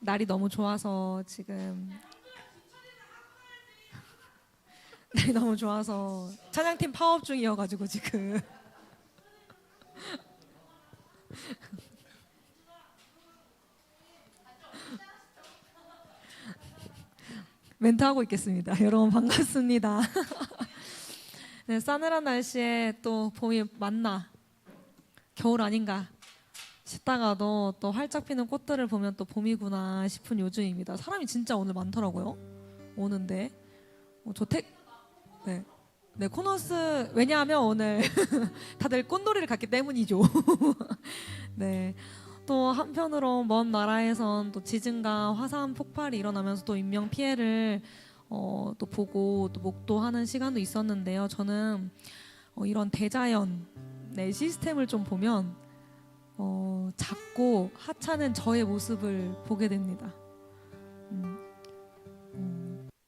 날이 너무 좋아서 지금 날이 너무 좋아서 찬양팀 파업 중이어가지고 지금 멘트하고 있겠습니다. 여러분 반갑습니다. 네, 싸늘한 날씨에 또 봄이 맞나 겨울 아닌가 싶다가도 또 활짝 피는 꽃들을 보면 또 봄이구나 싶은 요즘입니다. 사람이 진짜 오늘 많더라고요. 오는데 네. 네, 코너스 왜냐하면 오늘 다들 꽃놀이를 갔기 때문이죠. 네. 또 한편으로 먼 나라에선 또 지진과 화산 폭발이 일어나면서 또 인명 피해를 또 보고 또 목도하는 시간도 있었는데요. 저는 이런 대자연의 시스템을 좀 보면 작고 하찮은 저의 모습을 보게 됩니다.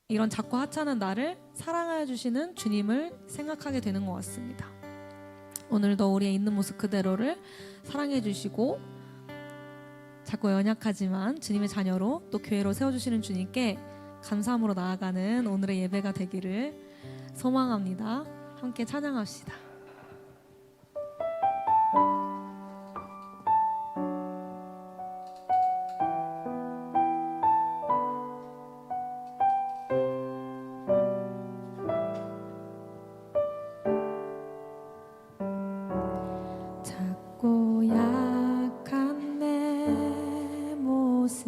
이런 작고 하찮은 나를 사랑해 주시는 주님을 생각하게 되는 것 같습니다. 오늘도 우리의 있는 모습 그대로를 사랑해 주시고 작고 연약하지만 주님의 자녀로 또 교회로 세워주시는 주님께 감사함으로 나아가는 오늘의 예배가 되기를 소망합니다. 함께 찬양합시다. 작고 약한 내 모습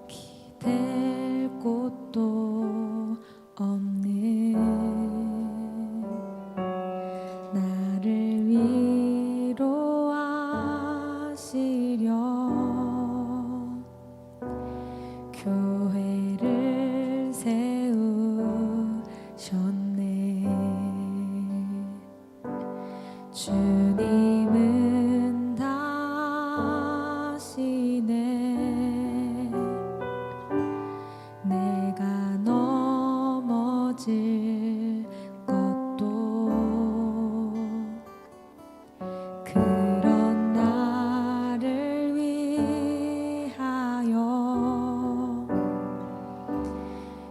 기댈 곳도 없는 나를 위로하시려 교회를 세우셨네. 주님은 다시네. 내가 넘어질 것도 그런 나를 위하여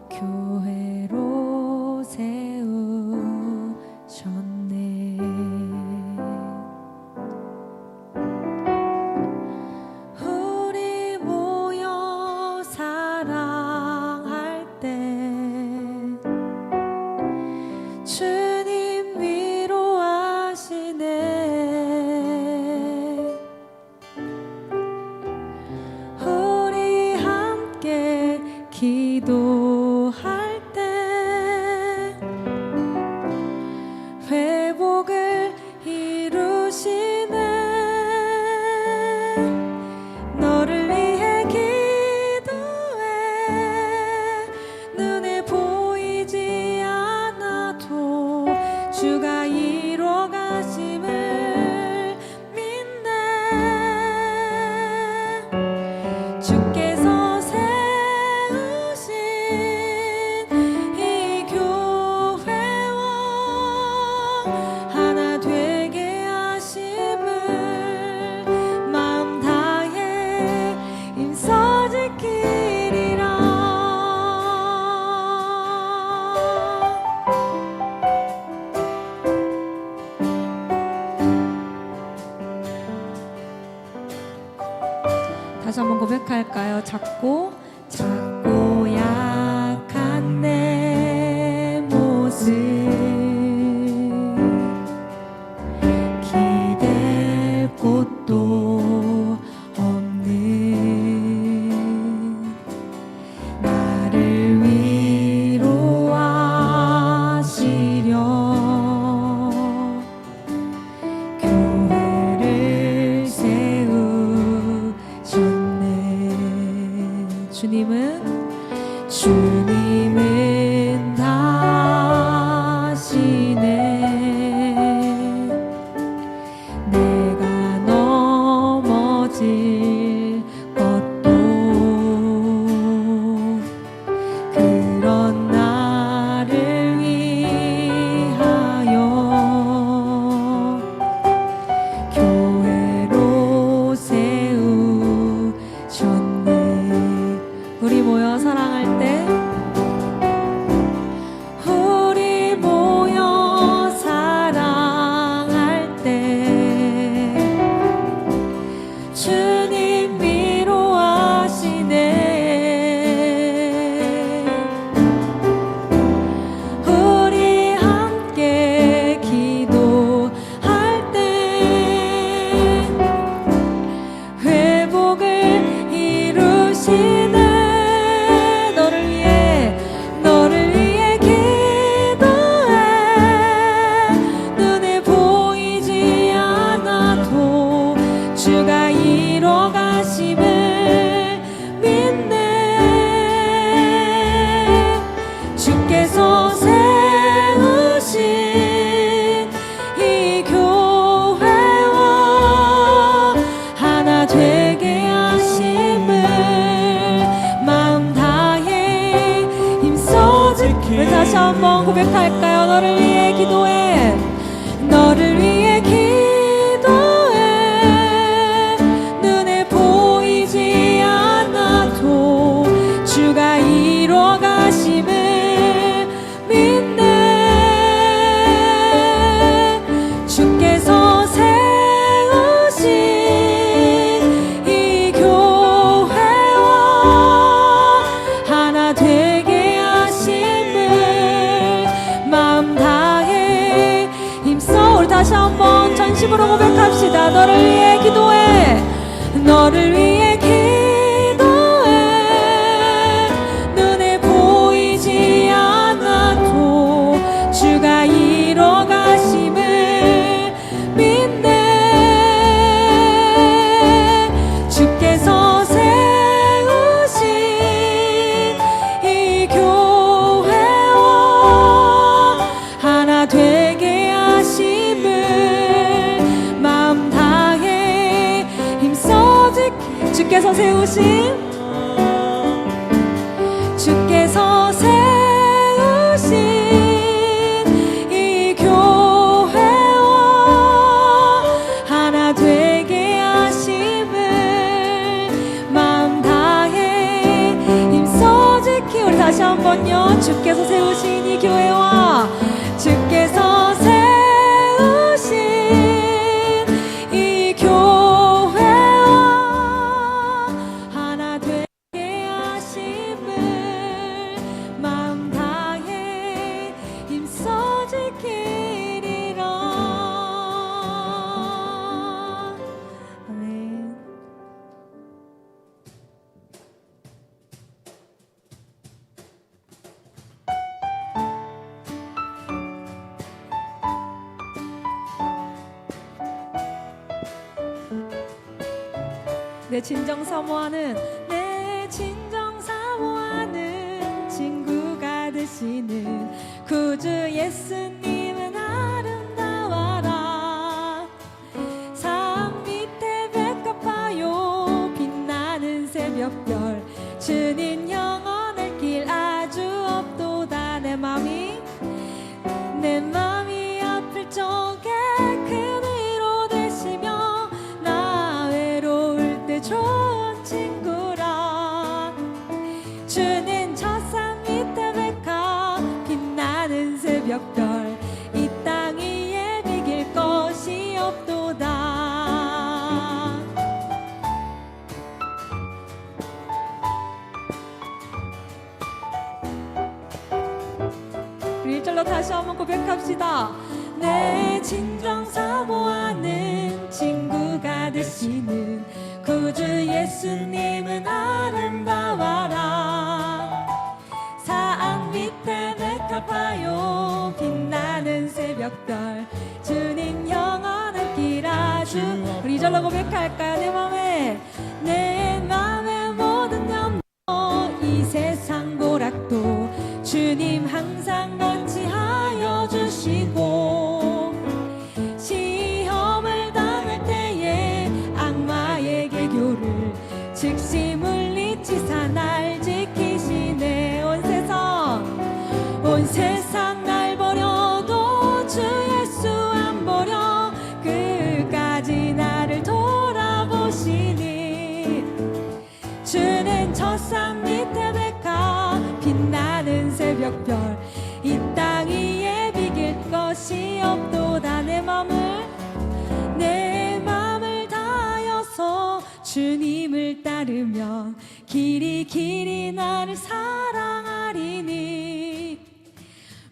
교회로 세우셨네. 우리 모여 사랑할 때 주님 위로하시네. 우리 함께 기도할 때 회복을 이루시네. 너를 위해 기도해. 눈에 보이지 않아도 주가 이루어 가심을 믿네. 주께서 세우신 이 교회와 하나 되게 하심을 마음 다해 힘써 지키리라. 다시 한번 고백할까요? 작고 약한 내 모습 기댈 곳도 없는 나를 위로하시려 교회를 세우셨네. 주님은 다시네. 내가 넘어질 것도 그런 나를 위하여 교회로 세우 한번 고백할까요? 너를 위해 기도해. 너를 위해 기도해. 눈에 보이지 않아도 주가 이뤄가심을 믿네. 주께서 세우신 이 교회와 하나 되게 하심을 마음 다해 힘써. 우리 다시 한번 전심으로 고백합시다. 너를 위해 기도해. 너를 위해 기도해. 눈에 보이지 않아도 주가 이뤄가심을 믿네. 주께서 세우신 이 교회와 하나 되게 하심을 마음 다해 힘써. 주께서 세우신 이 교회와 하나 되게 하심을 마음 다해 힘써 지키. 우리 다시 한번요. 주께서 세우신 이 교회와 주께서 세우신 이 교회와 하나 되게 하심을 마음 다해 힘써 지키리라. 아멘. 내 진정 사모하는 친구가 되시는 구주 예수님은 아름다워라. 산 밑에 백합화요 빛나는 새벽별 주는 영원할 길 아주 없도다. 내 맘이 아플 적에 큰 위로 되시며 나 외로울 때 좋은 친구라. 주는 저 산 밑에 백합 빛나는 새벽별 이 땅 위에 비길 것이 없도다. 우리 1절로 다시 한번 고백합시다. 내 진정 사모하는 친구가 되시는 구주 예수님은 아름다워라. 산 밑에 백합화요 빛나는 새벽별 주는 영원한 길 아주. 우리 2절로 고백할까요? 내 맘에 모든 염려 이 세상 고락도 주님 항상 같이 하여 주시고 시험을 당할 때에 악마의 개교를 즉시 물리치사 날 지키시네. 온 세상 날 버려도 주 예수 안 버려 끝까지 나를 돌아보시니. 주는 저 산 밑에 백합 빛나는 새벽별 이 땅 위에 비길 것이 없도다. 내 맘을 다하여서 주님을 따르면 길이 나를 사랑하리니.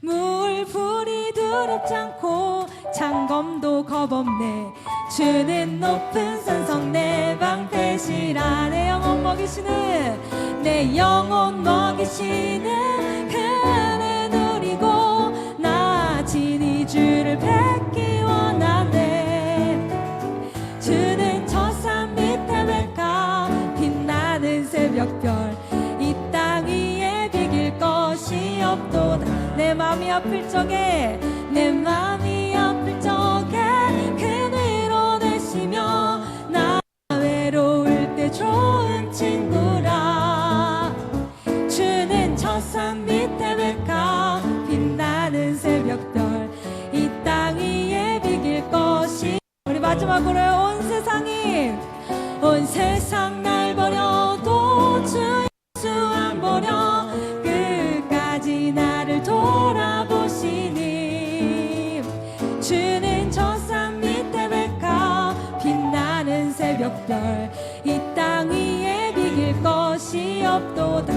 물불이 두렵지 않고 창검도 겁없네. 주는 높은 산성 내 방패시라. 내 영혼 먹이시는 그네 누리고 나 진히 주를 뵙기 원하네. 주는 저 산 밑에 백합 빛나는 새벽별 이 땅 위에 비길 것이 없도다. 내 맘이 아플 적에 큰 위로 되시며 나 외로울 때 좋은 친구라. 주는 저 산 밑에 백합 빛나는 마지막으로 온 세상 날 버려도 주 예수 안 버려 끝까지 나를 돌아보시니 주는 저 산 밑에 백합 빛나는 새벽별 이 땅 위에 비길 것이 없도다.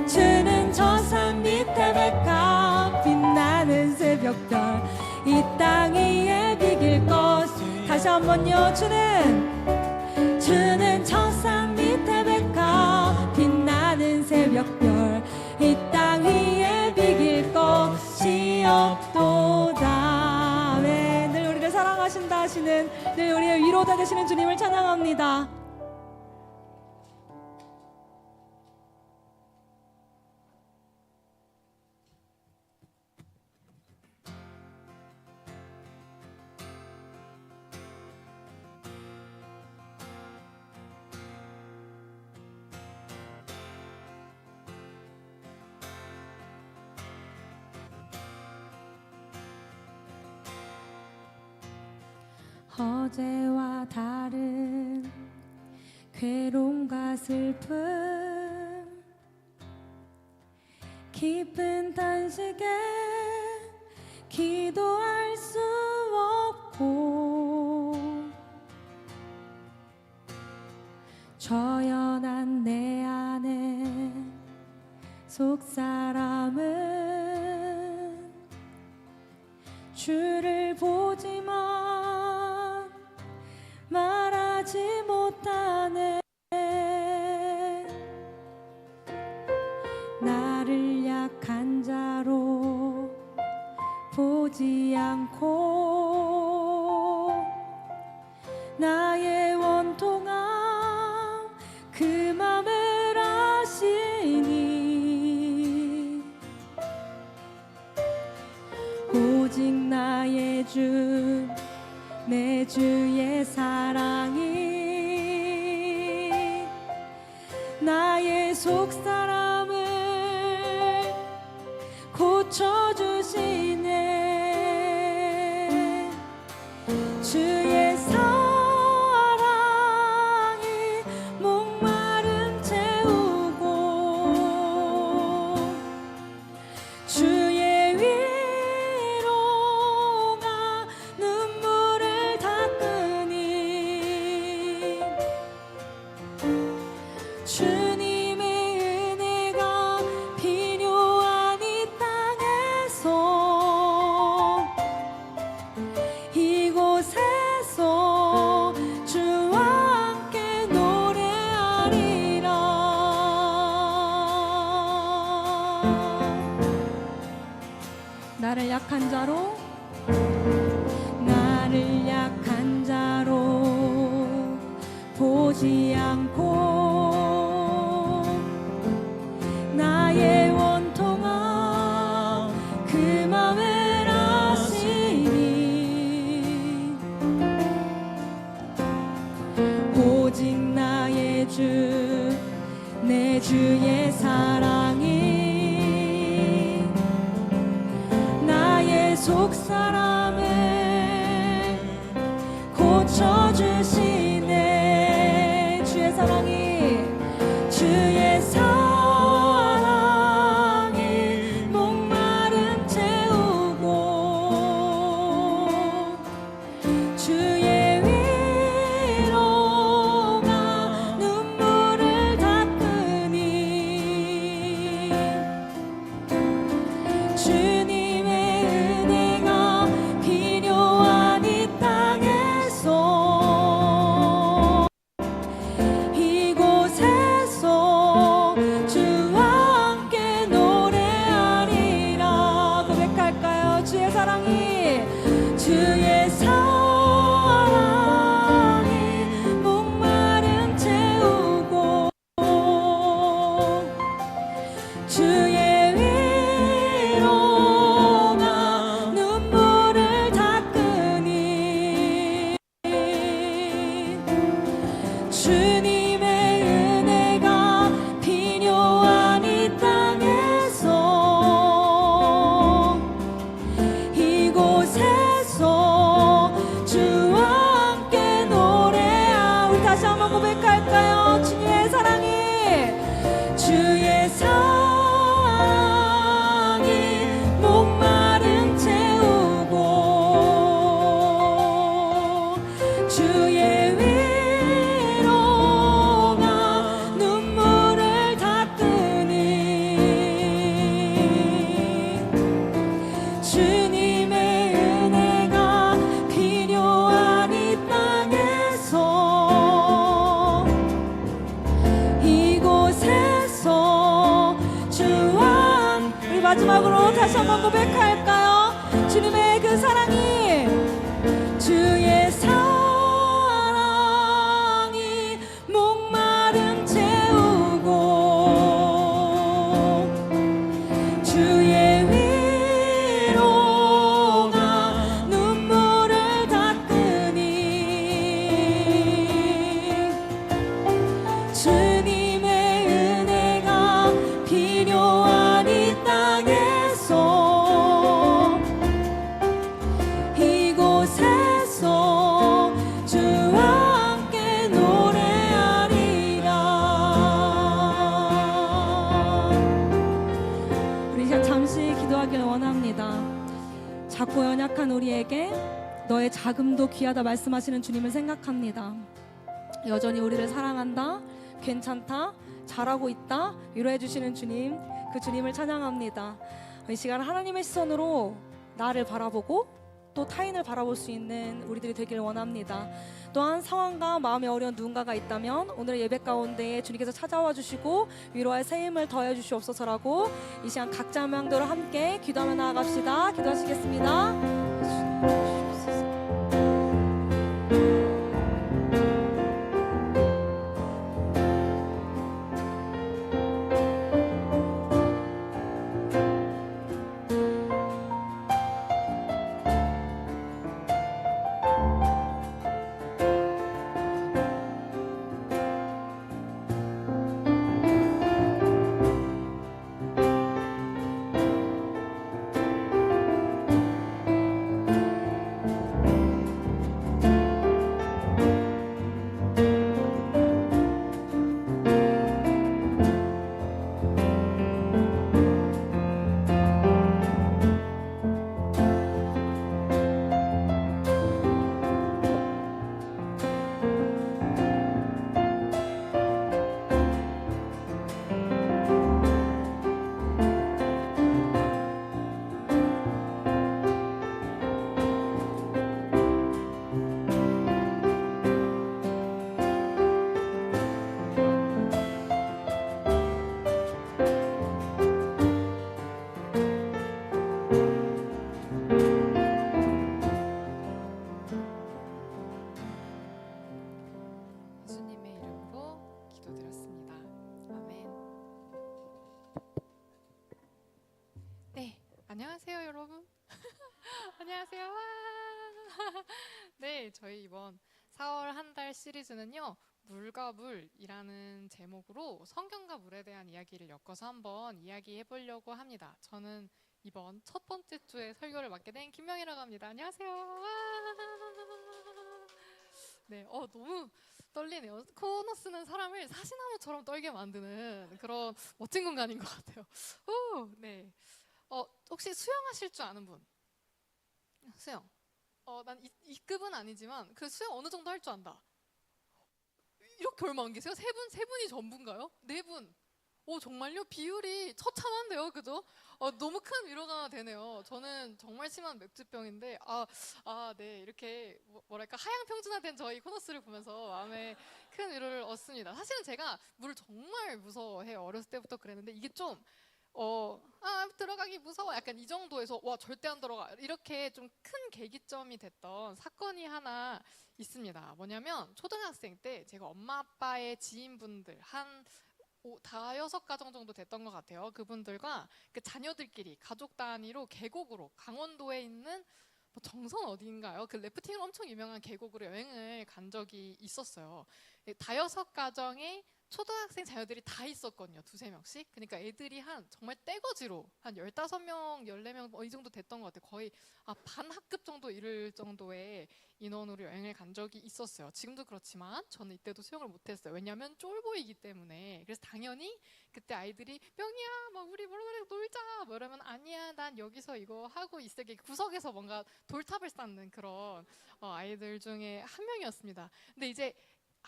주는 저 산 밑에 백합 빛나는 새벽별 이 땅 위에 비길 것. 다시 한번요. 주는 저 산 밑에 백합 빛나는 새벽별 이 땅 위에 비길 것이 없도다. 네, 늘 우리를 사랑하신다 하시는, 늘 우리의 위로자 되시는 주님을 찬양합니다. 어제와 다른 괴로움과 슬픔 깊은 단식에 기도할 수 없고 저연한 내 안에 속사람은 주를 보지만 말하지 못하네. 나를 약한 자로 보지 않고 나의 원통함 그 맘을 아시니 오직 나의 주 내 주의 사랑이 나의 속사람을 고쳐주시네. 주의 사랑이 목마름 채우고 주의 주님의 은혜가 필요한 이 땅에서 이곳에서 주와 함께 노래하리라. 나를 약한 자로 보지 않고 나의 원통함 그 맘을 아시니 오직 나의 주 내 주의 사랑이 나의 속사람을 고쳐주시네. 주의 사랑이 목마름 채우고 주의 위로가 눈물을 닦으니 주님의 은혜가 필요한 이 땅에서 이곳에서 주의 사랑이 목마름 채우고 주의 위로가 눈물을 닦으니 주님의 은혜가 필요한 이 땅에서 이곳에서 주와 우리 마지막으로 다시 한번 고백할까요? 주님의 그 사랑이 주의 사랑이 목마름 채우고 주의 위로가 눈물을 닦으니 주님의 은혜가 필요한 이 땅에서 이곳에서 주와 함께 노래하리라. 우리 시간 잠시 기도하기를 원합니다. 작고 연약한 우리에게 너의 자금도 귀하다 말씀하시는 주님을 생각합니다. 여전히 우리를 사랑한다, 괜찮다, 잘하고 있다 위로해 주시는 주님, 그 주님을 찬양합니다. 이 시간 하나님의 시선으로 나를 바라보고 또 타인을 바라볼 수 있는 우리들이 되기를 원합니다. 또한 상황과 마음이 어려운 누군가가 있다면 오늘 예배 가운데에 주님께서 찾아와 주시고 위로할 새 힘을 더해 주시옵소서라고 이 시간 각자 명대로 함께 기도하며 나아갑시다. 기도하시겠습니다. 안녕하세요 여러분. 안녕하세요. 네, 저희 이번 4월 한 달 시리즈는요, 물과 물이라는 제목으로 성경과 물에 대한 이야기를 엮어서 한번 이야기해 보려고 합니다. 저는 이번 첫 번째 주에 설교를 맡게 된 김명이라고 합니다. 안녕하세요. 네, 너무 떨리네요. 코너 쓰는 사람을 사시나무처럼 떨게 만드는 그런 멋진 공간인 것 같아요. 오, 네. 혹시 수영하실 줄 아는 분? 수영. 난 이 급은 아니지만 그 수영 어느 정도 할 줄 안다. 이렇게 얼마 안 계세요? 세 분이 전부인가요? 네 분. 오, 정말요? 비율이 처참한데요, 그죠? 너무 큰 위로가 되네요. 저는 정말 심한 맥주병인데, 네, 이렇게 뭐랄까 하향평준화된 저희 코너스를 보면서 마음에 큰 위로를 얻습니다. 사실은 제가 물을 정말 무서워해요. 어렸을 때부터 그랬는데 이게 좀 들어가기 무서워 약간 이 정도에서 와 절대 안 들어가 이렇게 좀 큰 계기점이 됐던 사건이 하나 있습니다. 뭐냐면 초등학생 때 제가 엄마 아빠의 지인분들 한 5-6가정 정도 됐던 것 같아요. 그분들과 그 자녀들끼리 가족 단위로 계곡으로 강원도에 있는 정선 어디인가요? 그 래프팅으로 엄청 유명한 계곡으로 여행을 간 적이 있었어요. 5가정의 초등학생 자녀들이 다 있었거든요. 두세 명씩. 그러니까 애들이 정말 떼거지로 한 15명, 14명 이 정도 됐던 것 같아요. 거의 반 학급 정도 이를 정도의 인원으로 여행을 간 적이 있었어요. 지금도 그렇지만 저는 이때도 수영을 못했어요. 왜냐하면 쫄보이기 때문에. 그래서 당연히 그때 아이들이 명이야 막 우리 뭐라 놀자 뭐 이러면 아니야 난 여기서 이거 하고 있을게 구석에서 뭔가 돌탑을 쌓는 그런 아이들 중에 한 명이었습니다. 근데 이제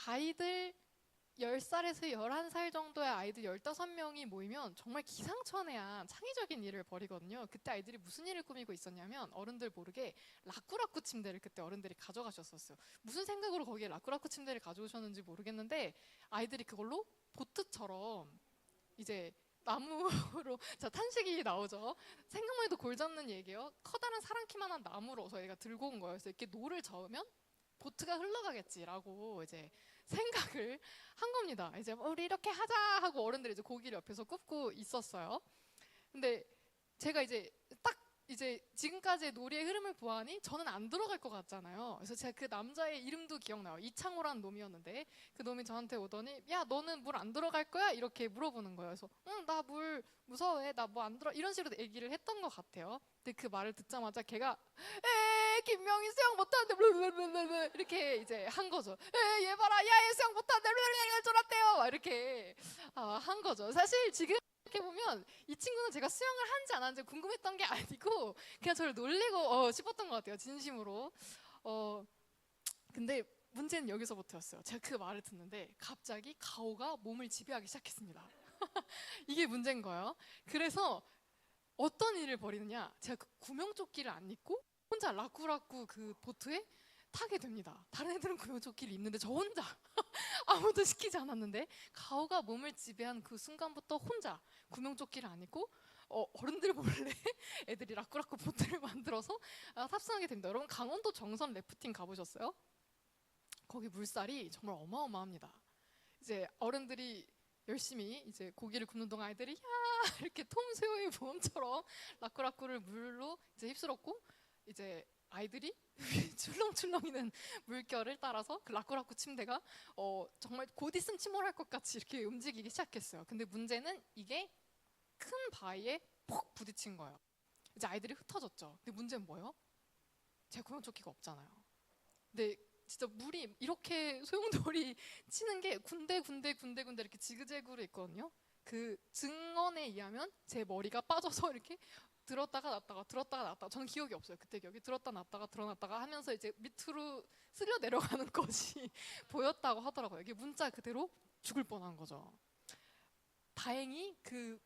아이들 10살에서 11살 정도의 아이들 15명이 모이면 정말 기상천외한 창의적인 일을 벌이거든요. 그때 아이들이 무슨 일을 꾸미고 있었냐면 어른들 모르게 라꾸라꾸 침대를 그때 어른들이 가져가셨었어요. 무슨 생각으로 거기에 라꾸라꾸 침대를 가져오셨는지 모르겠는데 아이들이 그걸로 보트처럼 이제 나무로 자 탄식이 나오죠. 생각만 해도 골 잡는 얘기예요. 커다란 사랑키만한 나무로 저희가 들고 온 거예요. 그래서 이렇게 노를 저으면 보트가 흘러가겠지라고 이제 생각을 한 겁니다. 이제 우리 이렇게 하자 하고 어른들이 이제 고기를 옆에서 굽고 있었어요. 근데 제가 이제 딱 이제 지금까지의 놀이의 흐름을 보아하니 저는 안 들어갈 것 같잖아요. 그래서 제가 그 남자의 이름도 기억나요. 이창호라는 놈이었는데 그 놈이 저한테 오더니 야 너는 물 안 들어갈 거야? 이렇게 물어보는 거예요. 그래서 응 나 물 무서워해 나 뭐 안 들어 이런 식으로 얘기를 했던 것 같아요. 근데 그 말을 듣자마자 걔가 에 김명희 수영 못하는데 이렇게 이제 한 거죠. 얘 봐라 야얘 수영 못하는데 쫄았대요. 이렇게 한 거죠. 사실 지금 이렇게 보면 이 친구는 제가 수영을 한지 안 한지 궁금했던 게 아니고 그냥 저를 놀리고 싶었던 것 같아요. 진심으로. 근데 문제는 여기서부터였어요. 제가 그 말을 듣는데 갑자기 가오가 몸을 지배하기 시작했습니다. 이게 문제인 거예요. 그래서 어떤 일을 벌이느냐 제가 그 구명조끼를 안 입고 혼자 라꾸라꾸 그 보트에 타게 됩니다. 다른 애들은 구명조끼를 입는데 저 혼자 아무도 시키지 않았는데 가오가 몸을 지배한 그 순간부터 혼자 구명조끼를 안 입고 어른들 몰래 애들이 라꾸라꾸 보트를 만들어서 탑승하게 됩니다. 여러분 강원도 정선 래프팅 가보셨어요? 거기 물살이 정말 어마어마합니다. 이제 어른들이 열심히 이제 고기를 굽는 동안 아이들이 야 이렇게 톰 새우의 모험처럼 라꾸라꾸를 물로 이제 휩쓸었고 이제 아이들이 출렁출렁이는 물결을 따라서 그 라꾸라꾸 침대가 정말 곧 있으면 침몰할 것 같이 이렇게 움직이기 시작했어요. 근데 문제는 이게 큰 바위에 폭 부딪힌 거예요. 이제 아이들이 흩어졌죠. 근데 문제는 뭐예요? 제 구명조끼가 없잖아요. 근데 진짜 물이 이렇게 소용돌이 치는 게 군데 이렇게 지그재그로 있거든요. 그 증언에 의하면 제 머리가 빠져서 이렇게 들었다가 놨다가 저는 기억이 없어요. 그때 기억이 들었다 놨다가 들어놨다가 하면서 이제 밑으로 쓸려 내려가는 것이 보였다고 하더라고요. 이게 문자 그대로 죽을 뻔한 거죠. 다행히 그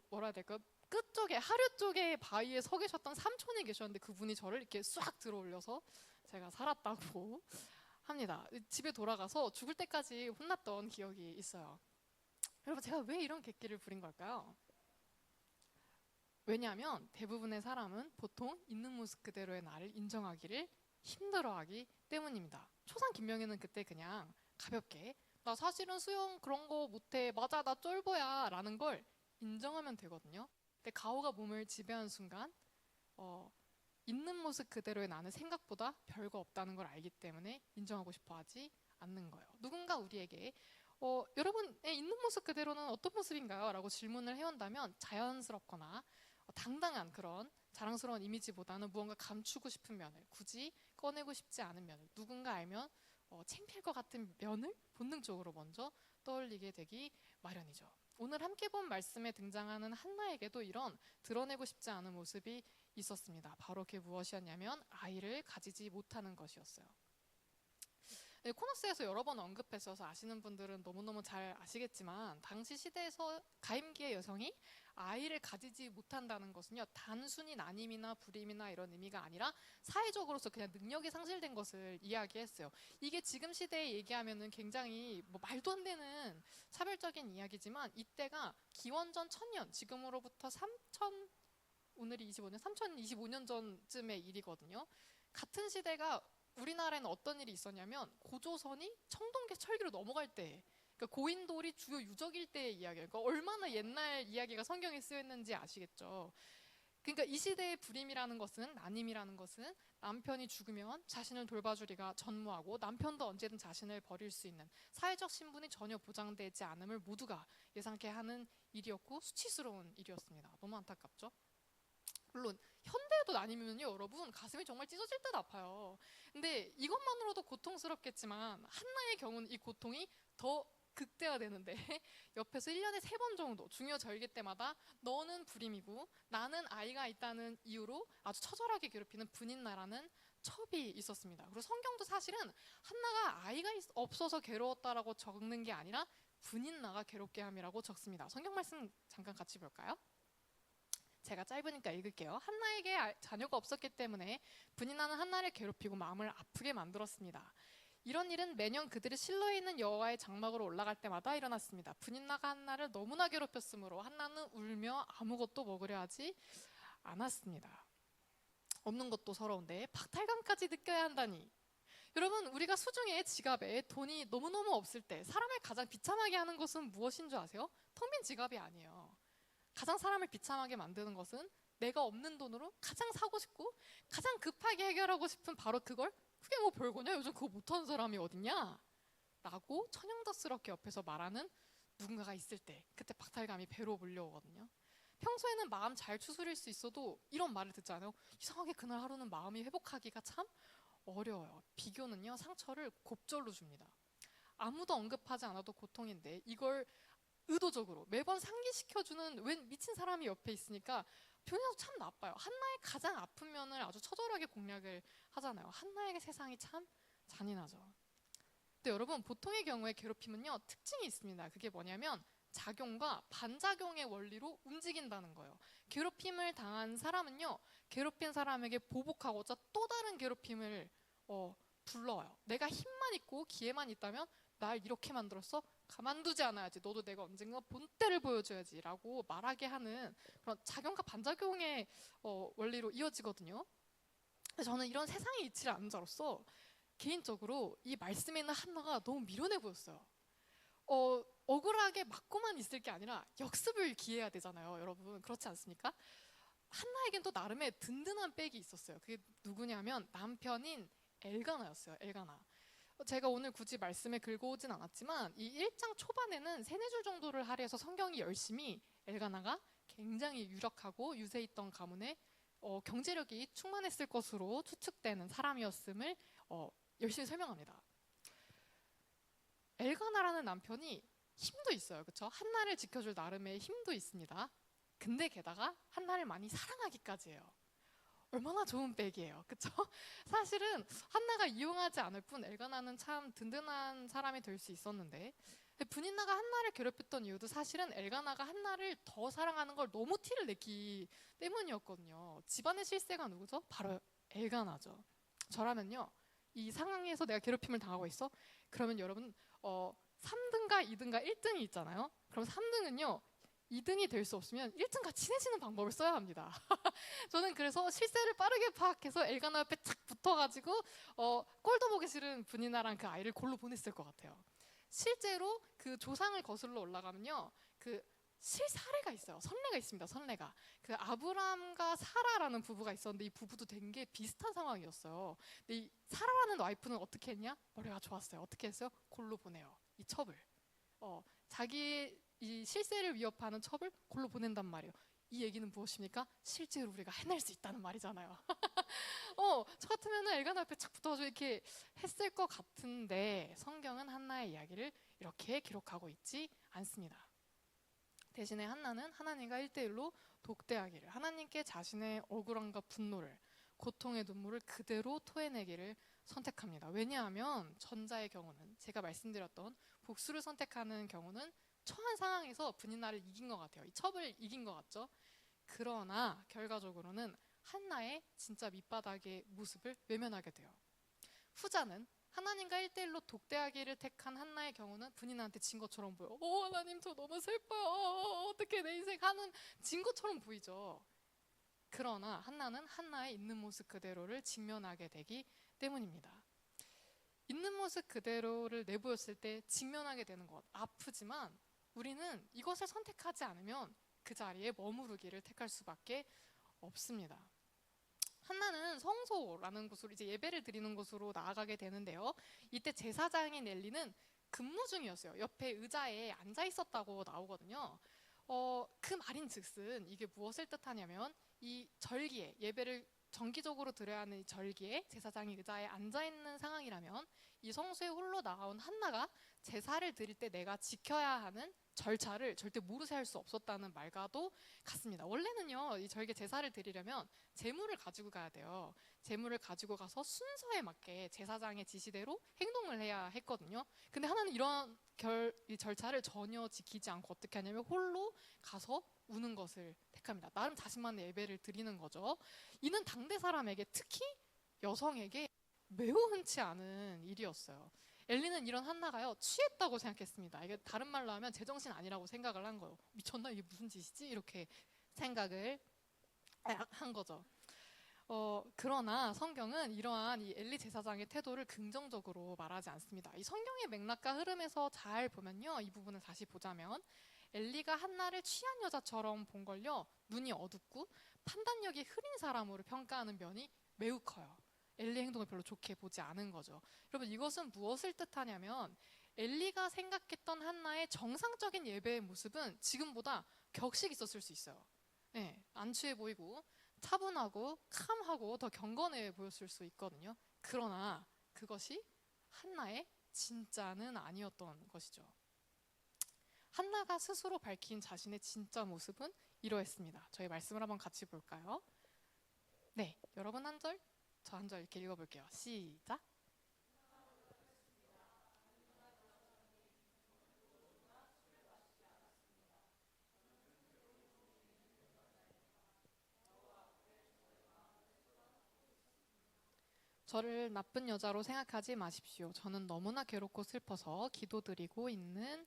뭐라 해야 될까 끝쪽에 하류 쪽에 바위에 서 계셨던 삼촌이 계셨는데 그분이 저를 이렇게 싹 들어 올려서 제가 살았다고 합니다. 집에 돌아가서 죽을 때까지 혼났던 기억이 있어요. 여러분 제가 왜 이런 객기를 부린 걸까요? 왜냐하면 대부분의 사람은 보통 있는 모습 그대로의 나를 인정하기를 힘들어하기 때문입니다. 초상 김명희는 그때 그냥 가볍게 나 사실은 수영 그런 거 못해 맞아 나 쫄보야 라는 걸 인정하면 되거든요. 근데 가오가 몸을 지배한 순간 있는 모습 그대로의 나는 생각보다 별거 없다는 걸 알기 때문에 인정하고 싶어 하지 않는 거예요. 누군가 우리에게 여러분의 있는 모습 그대로는 어떤 모습인가요? 라고 질문을 해온다면 자연스럽거나 당당한 그런 자랑스러운 이미지보다는 무언가 감추고 싶은 면을 굳이 꺼내고 싶지 않은 면을 누군가 알면 창피할 것 같은 면을 본능적으로 먼저 떠올리게 되기 마련이죠. 오늘 함께 본 말씀에 등장하는 한나에게도 이런 드러내고 싶지 않은 모습이 있었습니다. 바로 그게 무엇이었냐면 아이를 가지지 못하는 것이었어요. 네, 코너스에서 여러 번 언급했어서 아시는 분들은 너무너무 잘 아시겠지만 당시 시대에서 가임기의 여성이 아이를 가지지 못한다는 것은요 단순히 난임이나 불임이나 이런 의미가 아니라 사회적으로서 그냥 능력이 상실된 것을 이야기했어요. 이게 지금 시대에 얘기하면은 굉장히 뭐 말도 안 되는 차별적인 이야기지만 이때가 기원전 1000년 지금으로부터 오늘이 25년 3025년 전쯤의 일이거든요. 같은 시대가 우리나라에는 어떤 일이 있었냐면 고조선이 청동계 철기로 넘어갈 때 그러니까 고인돌이 주요 유적일 때의 이야기예요. 그러니까 얼마나 옛날 이야기가 성경에 쓰여 있는지 아시겠죠. 그러니까 이 시대의 불임이라는 것은, 난임이라는 것은 남편이 죽으면 자신을 돌봐주리가 전무하고 남편도 언제든 자신을 버릴 수 있는 사회적 신분이 전혀 보장되지 않음을 모두가 예상케 하는 일이었고 수치스러운 일이었습니다. 너무 안타깝죠? 물론 현대에도 난임이면요 여러분 가슴이 정말 찢어질 듯 아파요. 근데 이것만으로도 고통스럽겠지만 한나의 경우는 이 고통이 더 극대화되는데 옆에서 1년에 3번 정도 중요 절기 때마다 너는 불임이고 나는 아이가 있다는 이유로 아주 처절하게 괴롭히는 분인나라는 첩이 있었습니다. 그리고 성경도 사실은 한나가 아이가 없어서 괴로웠다라고 적는 게 아니라 분인나가 괴롭게 함이라고 적습니다. 성경 말씀 잠깐 같이 볼까요? 제가 짧으니까 읽을게요. 한나에게 자녀가 없었기 때문에 분인나는 한나를 괴롭히고 마음을 아프게 만들었습니다. 이런 일은 매년 그들이 실로에 있는 여호와의 장막으로 올라갈 때마다 일어났습니다. 분인나가 한나를 너무나 괴롭혔으므로 한나는 울며 아무것도 먹으려 하지 않았습니다. 없는 것도 서러운데 박탈감까지 느껴야 한다니. 여러분, 우리가 수중에 지갑에 돈이 너무너무 없을 때 사람을 가장 비참하게 하는 것은 무엇인 줄 아세요? 텅 빈 지갑이 아니에요. 가장 사람을 비참하게 만드는 것은 내가 없는 돈으로 가장 사고 싶고 가장 급하게 해결하고 싶은 바로 그걸 그게 뭐 별거냐? 요즘 그거 못하는 사람이 어딨냐? 라고 천연덕스럽게 옆에서 말하는 누군가가 있을 때 그때 박탈감이 배로 몰려오거든요. 평소에는 마음 잘 추스릴 수 있어도 이런 말을 듣잖아요. 이상하게 그날 하루는 마음이 회복하기가 참 어려워요. 비교는요 상처를 곱절로 줍니다. 아무도 언급하지 않아도 고통인데 이걸 의도적으로 매번 상기시켜주는 웬 미친 사람이 옆에 있으니까 표현도 참 나빠요. 한나의 가장 아픈 면을 아주 처절하게 공략을 하잖아요. 한나에게 세상이 참 잔인하죠. 근데 여러분 보통의 경우에 괴롭힘은요 특징이 있습니다. 그게 뭐냐면 작용과 반작용의 원리로 움직인다는 거예요. 괴롭힘을 당한 사람은요 괴롭힌 사람에게 보복하고자 또 다른 괴롭힘을 불러와요. 내가 힘만 있고 기회만 있다면 날 이렇게 만들었어? 가만두지 않아야지. 너도 내가 언젠가 본때를 보여줘야지 라고 말하게 하는 그런 작용과 반작용의 원리로 이어지거든요. 저는 이런 세상의 이치를 아는 자로서 개인적으로 이 말씀에 있는 한나가 너무 미련해 보였어요. 억울하게 맞고만 있을 게 아니라 역습을 기해야 되잖아요. 여러분 그렇지 않습니까? 한나에겐 또 나름의 든든한 백이 있었어요. 그게 누구냐면 남편인 엘가나였어요. 엘가나. 제가 오늘 굳이 말씀에 긁어오진 않았지만 이 1장 초반에는 3-4줄 정도를 할애해서 성경이 열심히 엘가나가 굉장히 유력하고 유세 있던 가문에 경제력이 충만했을 것으로 추측되는 사람이었음을 열심히 설명합니다. 엘가나라는 남편이 힘도 있어요. 그렇죠? 한나를 지켜줄 나름의 힘도 있습니다. 근데 게다가 한나를 많이 사랑하기까지 해요. 얼마나 좋은 백이에요. 그렇죠? 사실은 한나가 이용하지 않을 뿐 엘가나는 참 든든한 사람이 될 수 있었는데 분인나가 한나를 괴롭혔던 이유도 사실은 엘가나가 한나를 더 사랑하는 걸 너무 티를 냈기 때문이었거든요. 집안의 실세가 누구죠? 바로 엘가나죠. 저라면요. 이 상황에서 내가 괴롭힘을 당하고 있어? 그러면 여러분 3등과 2등과 1등이 있잖아요. 그럼 3등은요. 2등이 될 수 없으면 1등과 친해지는 방법을 써야 합니다. 저는 그래서 실세를 빠르게 파악해서 엘가나 옆에 탁 붙어가지고 꼴도 보기 싫은 분이나랑 그 아이를 골로 보냈을 것 같아요. 실제로 그 조상을 거슬러 올라가면요. 그 실사례가 있어요. 선례가 있습니다. 선례가. 그 아브람과 사라라는 부부가 있었는데 이 부부도 된 게 비슷한 상황이었어요. 근데 이 사라라는 와이프는 어떻게 했냐? 머리가 좋았어요. 어떻게 했어요? 골로 보내요. 이 첩을. 자기 이 실세를 위협하는 첩을 골로 보낸단 말이에요. 이 얘기는 무엇입니까? 실제로 우리가 해낼 수 있다는 말이잖아요. 저 같으면 엘가나 옆에 착 붙어가지고 이렇게 했을 것 같은데 성경은 한나의 이야기를 이렇게 기록하고 있지 않습니다. 대신에 한나는 하나님과 1대1로 독대하기를, 하나님께 자신의 억울함과 분노를, 고통의 눈물을 그대로 토해내기를 선택합니다. 왜냐하면 전자의 경우는 제가 말씀드렸던 복수를 선택하는 경우는 처한 상황에서 분인나를 이긴 것 같아요. 이 첩을 이긴 것 같죠? 그러나 결과적으로는 한나의 진짜 밑바닥의 모습을 외면하게 돼요. 후자는 하나님과 1대1로 독대하기를 택한 한나의 경우는 분인나한테 진 것처럼 보여. 하나님 저 너무 슬퍼요. 어떻게 내 인생 하는 진 것처럼 보이죠. 그러나 한나는 한나의 있는 모습 그대로를 직면하게 되기 때문입니다. 있는 모습 그대로를 내보였을 때 직면하게 되는 것, 아프지만 우리는 이것을 선택하지 않으면 그 자리에 머무르기를 택할 수밖에 없습니다. 한나는 성소라는 곳으로 이제 예배를 드리는 곳으로 나아가게 되는데요. 이때 제사장인 엘리는 근무 중이었어요. 옆에 의자에 앉아 있었다고 나오거든요. 그 말인즉슨 이게 무엇을 뜻하냐면 이 절기에 예배를 정기적으로 드려야 하는 이 절기에 제사장이 의자에 앉아 있는 상황이라면 이 성소에 홀로 나온 한나가 제사를 드릴 때 내가 지켜야 하는 절차를 절대 모르쇠할 수 없었다는 말과도 같습니다. 원래는요, 이 절개 제사를 드리려면 제물을 가지고 가야 돼요. 제물을 가지고 가서 순서에 맞게 제사장의 지시대로 행동을 해야 했거든요. 근데 하나는 이런 이 절차를 전혀 지키지 않고 어떻게 하냐면 홀로 가서 우는 것을 택합니다. 나름 자신만의 예배를 드리는 거죠. 이는 당대 사람에게, 특히 여성에게 매우 흔치 않은 일이었어요. 엘리는 이런 한나가요, 취했다고 생각했습니다. 이게 다른 말로 하면 제정신 아니라고 생각을 한 거예요. 미쳤나? 이게 무슨 짓이지? 이렇게 생각을 한 거죠. 그러나 성경은 이러한 이 엘리 제사장의 태도를 긍정적으로 말하지 않습니다. 이 성경의 맥락과 흐름에서 잘 보면요, 이 부분을 다시 보자면 엘리가 한나를 취한 여자처럼 본 걸요, 눈이 어둡고 판단력이 흐린 사람으로 평가하는 면이 매우 커요. 엘리 행동을 별로 좋게 보지 않은 거죠. 여러분, 이것은 무엇을 뜻하냐면 엘리가 생각했던 한나의 정상적인 예배의 모습은 지금보다 격식 있었을 수 있어요. 네, 안 취해 보이고 차분하고 캄하고 더 경건해 보였을 수 있거든요. 그러나 그것이 한나의 진짜는 아니었던 것이죠. 한나가 스스로 밝힌 자신의 진짜 모습은 이러했습니다. 저희 말씀을 한번 같이 볼까요? 네, 여러분 한 절, 저 한 절 이렇게 읽어볼게요. 시작. 저를 나쁜 여자로 생각하지 마십시오. 저는 너무나 괴롭고 슬퍼서 기도드리고 있는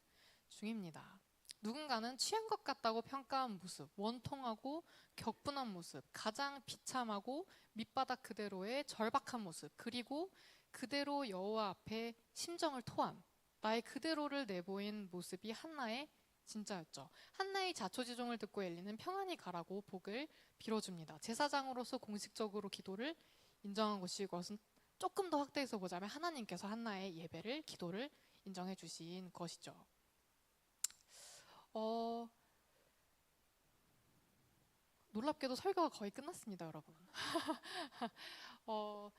중입니다. 누군가는 취한 것 같다고 평가한 모습, 원통하고 격분한 모습, 가장 비참하고 밑바닥 그대로의 절박한 모습, 그리고 그대로 여호와 앞에 심정을 토한 나의 그대로를 내보인 모습이 한나의 진짜였죠. 한나의 자초지종을 듣고 엘리는 평안히 가라고 복을 빌어줍니다. 제사장으로서 공식적으로 기도를 인정한 것이, 이것은 조금 더 확대해서 보자면 하나님께서 한나의 예배를, 기도를 인정해 주신 것이죠. 놀랍게도 설교가 거의 끝났습니다, 여러분.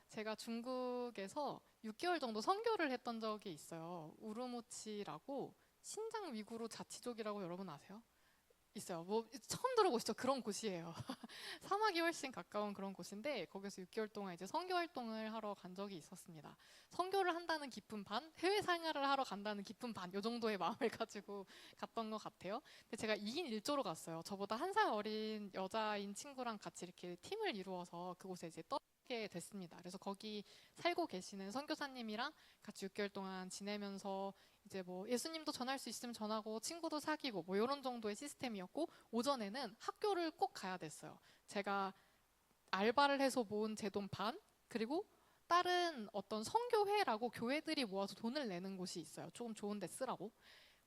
제가 중국에서 6개월 정도 선교를 했던 적이 있어요. 우르무치라고 신장 위구르 자치족이라고 여러분 아세요? 있어요. 뭐 처음 들어보시죠? 그런 곳이에요. 사막이 훨씬 가까운 그런 곳인데 거기서 6개월 동안 이제 선교 활동을 하러 간 적이 있었습니다. 선교를 한다는 기쁨 반, 해외 생활을 하러 간다는 기쁨 반, 요 정도의 마음을 가지고 갔던 것 같아요. 근데 제가 2인 1조로 갔어요. 저보다 1살 어린 여자인 친구랑 같이 이렇게 팀을 이루어서 그곳에 이제 떠나게 됐습니다. 그래서 거기 살고 계시는 선교사님이랑 같이 6개월 동안 지내면서 이제 뭐 예수님도 전할 수 있으면 전하고 친구도 사귀고 뭐 이런 정도의 시스템이었고, 오전에는 학교를 꼭 가야 됐어요. 제가 알바를 해서 모은 제 돈 반, 그리고 다른 어떤 선교회라고 교회들이 모아서 돈을 내는 곳이 있어요. 조금 좋은 데 쓰라고.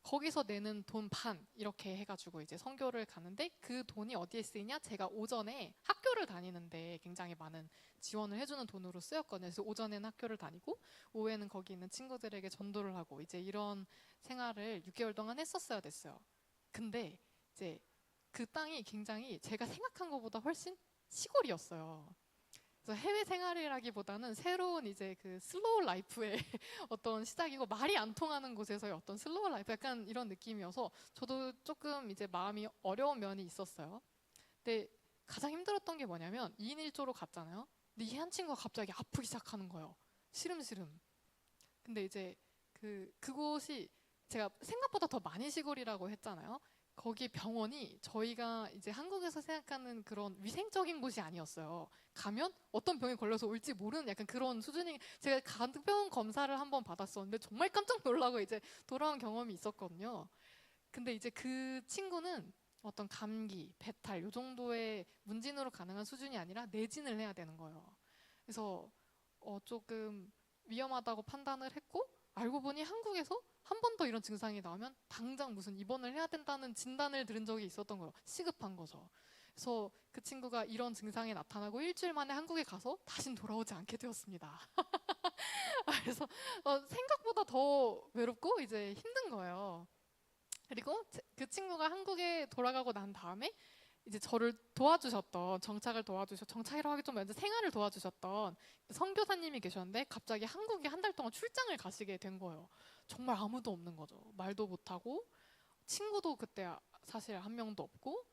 거기서 내는 돈 반 이렇게 해가지고 이제 선교를 가는데, 그 돈이 어디에 쓰이냐? 제가 오전에 학교를 다니는데 굉장히 많은 지원을 해주는 돈으로 쓰였거든요. 그래서 오전에는 학교를 다니고 오후에는 거기 있는 친구들에게 전도를 하고 이제 이런 생활을 6개월 동안 했었어야 됐어요. 근데 이제 그 땅이 굉장히 제가 생각한 것보다 훨씬 시골이었어요. 그래서 해외 생활이라기보다는 새로운 이제 그 슬로우 라이프의 어떤 시작이고, 말이 안 통하는 곳에서의 어떤 슬로우 라이프, 약간 이런 느낌이어서 저도 조금 이제 마음이 어려운 면이 있었어요. 근데 가장 힘들었던 게 뭐냐면 2인 1조로 갔잖아요. 근데 이 한 친구가 갑자기 아프기 시작하는 거예요. 시름시름. 근데 이제 그곳이 제가 생각보다 더 많이 시골이라고 했잖아요. 거기 병원이 저희가 이제 한국에서 생각하는 그런 위생적인 곳이 아니었어요. 가면 어떤 병에 걸려서 올지 모르는 약간 그런 수준이, 제가 간병 검사를 한번 받았었는데 정말 깜짝 놀라고 이제 돌아온 경험이 있었거든요. 근데 이제 그 친구는 어떤 감기, 배탈 요 정도의 문진으로 가능한 수준이 아니라 내진을 해야 되는 거예요. 그래서 조금 위험하다고 판단을 했고, 알고 보니 한국에서 한 번 더 이런 증상이 나오면 당장 무슨 입원을 해야 된다는 진단을 들은 적이 있었던 거예요. 시급한 거죠. 그래서 그 친구가 이런 증상이 나타나고 일주일 만에 한국에 가서 다신 돌아오지 않게 되었습니다. 그래서 생각보다 더 외롭고 이제 힘든 거예요. 그리고 그 친구가 한국에 돌아가고 난 다음에 이제 저를 도와주셨던 정착이라고 하기 좀 먼저 생활을 도와주셨던 선교사님이 계셨는데 갑자기 한국에 한 달 동안 출장을 가시게 된 거예요. 정말 아무도 없는 거죠. 말도 못하고 친구도 그때 사실 한 명도 없고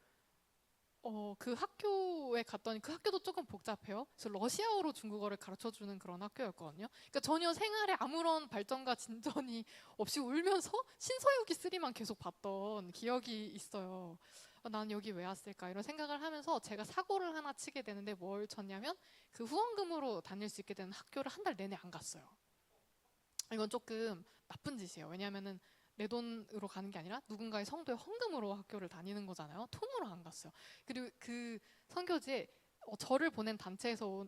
그 학교에 갔더니 그 학교도 조금 복잡해요. 그래서 러시아어로 중국어를 가르쳐주는 그런 학교였거든요. 그러니까 전혀 생활에 아무런 발전과 진전이 없이 울면서 신서유기 3만 계속 봤던 기억이 있어요. 난 여기 왜 왔을까 이런 생각을 하면서 제가 사고를 하나 치게 되는데 뭘 쳤냐면 그 후원금으로 다닐 수 있게 되는 학교를 한 달 내내 안 갔어요. 이건 조금 나쁜 짓이에요. 왜냐하면은 내 돈으로 가는 게 아니라 누군가의 성도의 헌금으로 학교를 다니는 거잖아요. 통으로 안 갔어요. 그리고 그 선교지에 저를 보낸 단체에서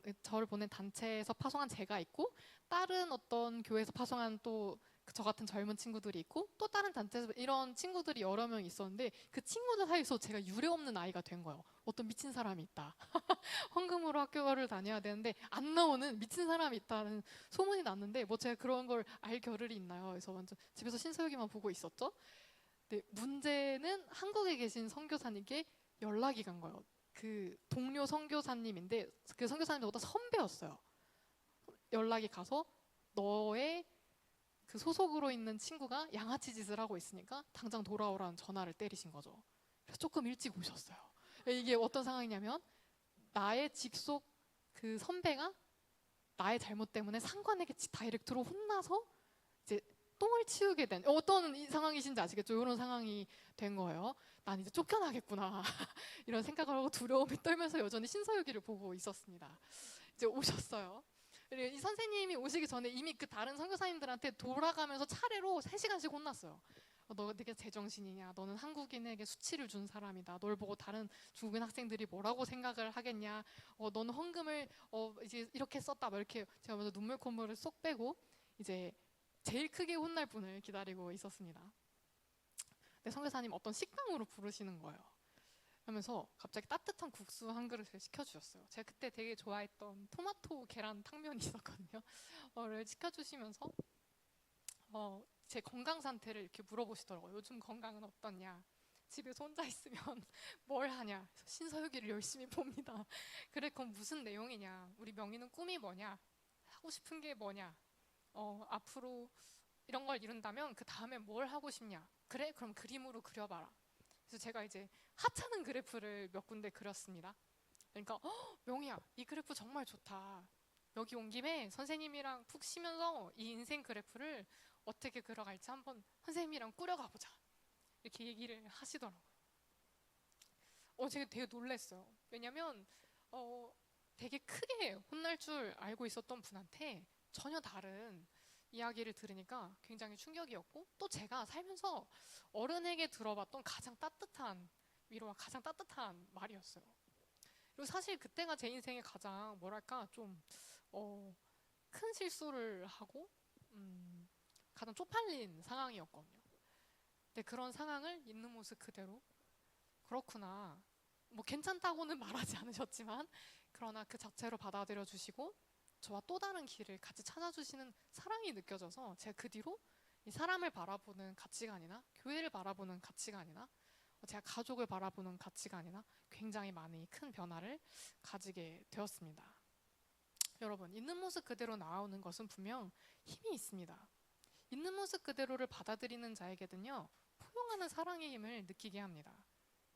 파송한 제가 있고 다른 어떤 교회에서 파송한 또 저 같은 젊은 친구들이 있고 또 다른 단체에서 이런 친구들이 여러 명 있었는데 그 친구들 사이에서 제가 유례 없는 아이가 된 거예요. 어떤 미친 사람이 있다. 헌금으로 학교를 다녀야 되는데 안 나오는 미친 사람이 있다는 소문이 났는데 뭐 제가 그런 걸 알 겨를이 있나요? 그래서 완전 집에서 신서유기만 보고 있었죠. 근데 문제는 한국에 계신 선교사님께 연락이 간 거예요. 그 동료 선교사님인데 그 선교사님보다 선배였어요. 연락이 가서 너의 그 소속으로 있는 친구가 양아치 짓을 하고 있으니까 당장 돌아오라는 전화를 때리신 거죠. 그래서 조금 일찍 오셨어요. 이게 어떤 상황이냐면 나의 직속 그 선배가 나의 잘못 때문에 상관에게 다이렉트로 혼나서 이제 똥을 치우게 된 어떤 상황이신지 아시겠죠? 이런 상황이 된 거예요. 난 이제 쫓겨나겠구나 이런 생각을 하고 두려움에 떨면서 여전히 신서유기를 보고 있었습니다. 이제 오셨어요. 그리고 이 선생님이 오시기 전에 이미 그 다른 선교사님들한테 돌아가면서 차례로 3시간씩 혼났어요. 너 되게 제정신이냐? 너는 한국인에게 수치를 준 사람이다. 널 보고 다른 중국인 학생들이 뭐라고 생각을 하겠냐? 너는 헌금을 이제 이렇게 썼다. 막 이렇게 제가 먼저 눈물 콧물을 쏙 빼고 이제 제일 크게 혼날 분을 기다리고 있었습니다. 근데 선교사님 어떤 식당으로 부르시는 거예요. 하면서 갑자기 따뜻한 국수 한 그릇을 시켜주셨어요. 제가 그때 되게 좋아했던 토마토 계란 탕면이 있었거든요. 를 시켜주시면서 제 건강 상태를 이렇게 물어보시더라고요. 요즘 건강은 어떠냐? 집에서 혼자 있으면 뭘 하냐? 그래서 신서유기를 열심히 봅니다. 그래, 그럼 무슨 내용이냐? 우리 명희는 꿈이 뭐냐? 하고 싶은 게 뭐냐? 앞으로 이런 걸 이룬다면 그 다음에 뭘 하고 싶냐? 그래? 그럼 그림으로 그려봐라. 그래서 제가 이제 하찮은 그래프를 몇 군데 그렸습니다. 그러니까 명희야, 이 그래프 정말 좋다. 여기 온 김에 선생님이랑 푹 쉬면서 이 인생 그래프를 어떻게 그려갈지 한번 선생님이랑 꾸려가 보자. 이렇게 얘기를 하시더라고요. 제가 되게 놀랐어요. 왜냐면 되게 크게 혼날 줄 알고 있었던 분한테 전혀 다른 이야기를 들으니까 굉장히 충격이었고 또 제가 살면서 어른에게 들어봤던 가장 따뜻한 위로와 가장 따뜻한 말이었어요. 그리고 사실 그때가 제 인생의 가장 뭐랄까 좀 큰 실수를 하고 가장 쪽팔린 상황이었거든요. 근데 그런 상황을 있는 모습 그대로 그렇구나. 뭐 괜찮다고는 말하지 않으셨지만 그러나 그 자체로 받아들여 주시고 저와 또 다른 길을 같이 찾아주시는 사랑이 느껴져서 제가 그 뒤로 이 사람을 바라보는 가치관이나 교회를 바라보는 가치관이나 제가 가족을 바라보는 가치관이나 굉장히 많이 큰 변화를 가지게 되었습니다. 여러분, 있는 모습 그대로 나오는 것은 분명 힘이 있습니다. 있는 모습 그대로를 받아들이는 자에게는요, 포용하는 사랑의 힘을 느끼게 합니다.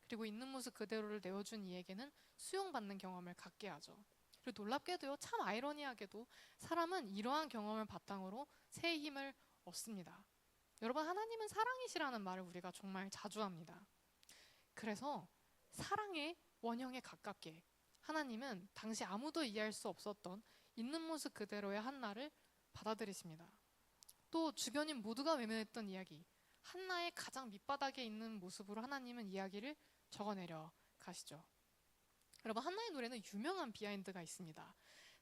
그리고 있는 모습 그대로를 내어준 이에게는 수용받는 경험을 갖게 하죠. 그리고 놀랍게도요, 참 아이러니하게도 사람은 이러한 경험을 바탕으로 새 힘을 얻습니다. 여러분, 하나님은 사랑이시라는 말을 우리가 정말 자주 합니다. 그래서 사랑의 원형에 가깝게 하나님은 당시 아무도 이해할 수 없었던 있는 모습 그대로의 한나를 받아들이십니다. 또 주변인 모두가 외면했던 이야기, 한나의 가장 밑바닥에 있는 모습으로 하나님은 이야기를 적어내려 가시죠. 여러분, 한나의 노래는 유명한 비하인드가 있습니다.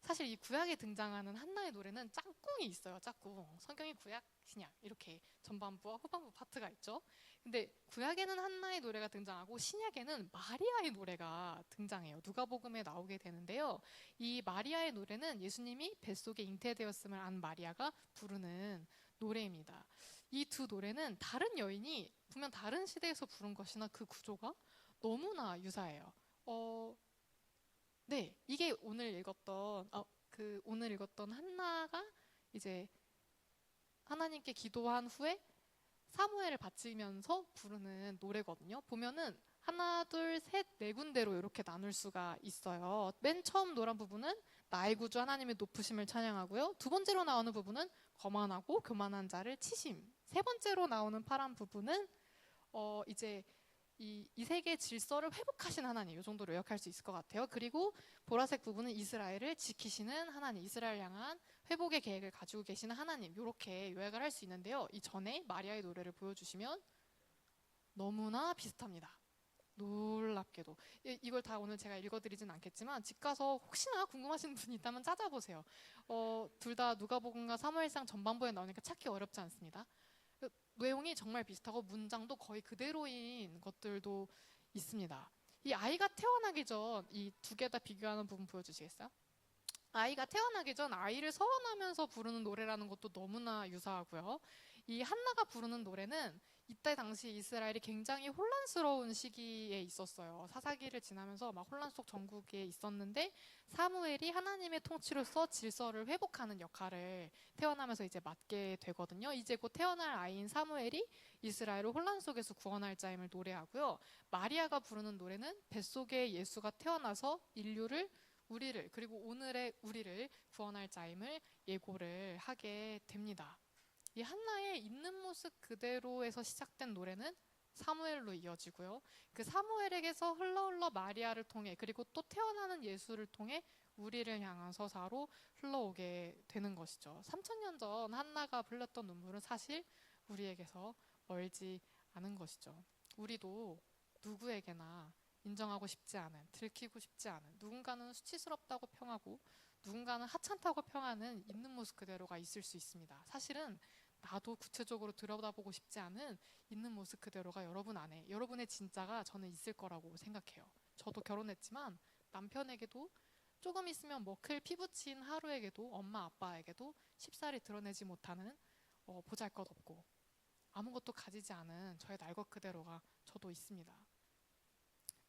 사실 이 구약에 등장하는 한나의 노래는 짝꿍이 있어요. 짝꿍. 성경이 구약, 신약 이렇게 전반부와 후반부 파트가 있죠. 근데 구약에는 한나의 노래가 등장하고 신약에는 마리아의 노래가 등장해요. 누가복음에 나오게 되는데요. 이 마리아의 노래는 예수님이 뱃속에 잉태되었음을 안 마리아가 부르는 노래입니다. 이 두 노래는 다른 여인이 분명 다른 시대에서 부른 것이나 그 구조가 너무나 유사해요. 네, 이게 오늘 읽었던 한나가 이제 하나님께 기도한 후에 사무엘을 바치면서 부르는 노래거든요. 보면은 하나, 둘, 셋, 네 군데로 이렇게 나눌 수가 있어요. 맨 처음 노란 부분은 나의 구주 하나님의 높으심을 찬양하고요. 두 번째로 나오는 부분은 거만하고 교만한 자를 치심. 세 번째로 나오는 파란 부분은 이제 이 세계의 질서를 회복하신 하나님, 이 정도로 요약할 수 있을 것 같아요. 그리고 보라색 부분은 이스라엘을 지키시는 하나님, 이스라엘 향한 회복의 계획을 가지고 계시는 하나님, 이렇게 요약을 할 수 있는데요. 이 전에 마리아의 노래를 보여주시면 너무나 비슷합니다. 놀랍게도 이걸 다 오늘 제가 읽어드리진 않겠지만 집 가서 혹시나 궁금하신 분이 있다면 찾아보세요. 둘 다 누가복음과 사무엘상 전반부에 나오니까 찾기 어렵지 않습니다. 내용이 정말 비슷하고 문장도 거의 그대로인 것들도 있습니다. 이 아이가 태어나기 전 이 두 개 다 비교하는 부분 보여주시겠어요? 아이가 태어나기 전 아이를 서원하면서 부르는 노래라는 것도 너무나 유사하고요. 이 한나가 부르는 노래는 이때 당시 이스라엘이 굉장히 혼란스러운 시기에 있었어요. 사사기를 지나면서 막 혼란 속 전국에 있었는데 사무엘이 하나님의 통치로서 질서를 회복하는 역할을 태어나면서 이제 맡게 되거든요. 이제 곧 태어날 아이인 사무엘이 이스라엘을 혼란 속에서 구원할 자임을 노래하고요. 마리아가 부르는 노래는 뱃속에 예수가 태어나서 우리를 그리고 오늘의 우리를 구원할 자임을 예고를 하게 됩니다. 이 한나의 있는 모습 그대로에서 시작된 노래는 사무엘로 이어지고요. 그 사무엘에게서 흘러 마리아를 통해 그리고 또 태어나는 예수를 통해 우리를 향한 서사로 흘러오게 되는 것이죠. 3000년 전 한나가 흘렸던 눈물은 사실 우리에게서 멀지 않은 것이죠. 우리도 누구에게나 인정하고 싶지 않은, 들키고 싶지 않은, 누군가는 수치스럽다고 평하고 누군가는 하찮다고 평하는 있는 모습 그대로가 있을 수 있습니다. 사실은 나도 구체적으로 들여다보고 싶지 않은 있는 모습 그대로가 여러분 안에, 여러분의 진짜가 저는 있을 거라고 생각해요. 저도 결혼했지만 남편에게도 조금 있으면 먹힐 피부친 하루에게도 엄마 아빠에게도 쉽사리 드러내지 못하는 보잘것없고 아무것도 가지지 않은 저의 날 것 그대로가 저도 있습니다.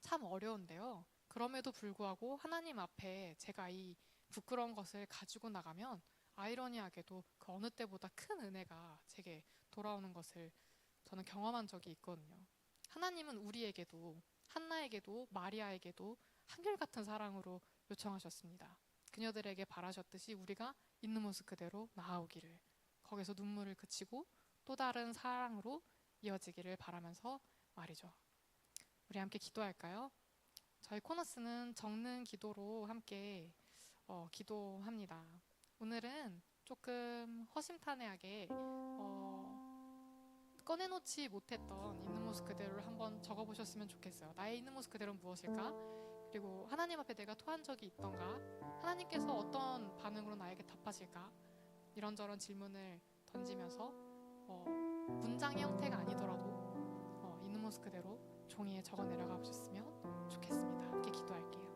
참 어려운데요. 그럼에도 불구하고 하나님 앞에 제가 이 부끄러운 것을 가지고 나가면 아이러니하게도 그 어느 때보다 큰 은혜가 제게 돌아오는 것을 저는 경험한 적이 있거든요. 하나님은 우리에게도 한나에게도 마리아에게도 한결같은 사랑으로 요청하셨습니다. 그녀들에게 바라셨듯이 우리가 있는 모습 그대로 나아오기를, 거기서 눈물을 그치고 또 다른 사랑으로 이어지기를 바라면서 말이죠. 우리 함께 기도할까요? 저희 코너스는 적는 기도로 함께 기도합니다. 오늘은 조금 허심탄회하게 꺼내놓지 못했던 있는 모습 그대로를 한번 적어보셨으면 좋겠어요. 나의 있는 모습 그대로는 무엇일까? 그리고 하나님 앞에 내가 토한 적이 있던가? 하나님께서 어떤 반응으로 나에게 답하실까? 이런저런 질문을 던지면서 문장의 형태가 아니더라도 있는 모습 그대로 종이에 적어 내려가 보셨으면 좋겠습니다. 함께 기도할게요.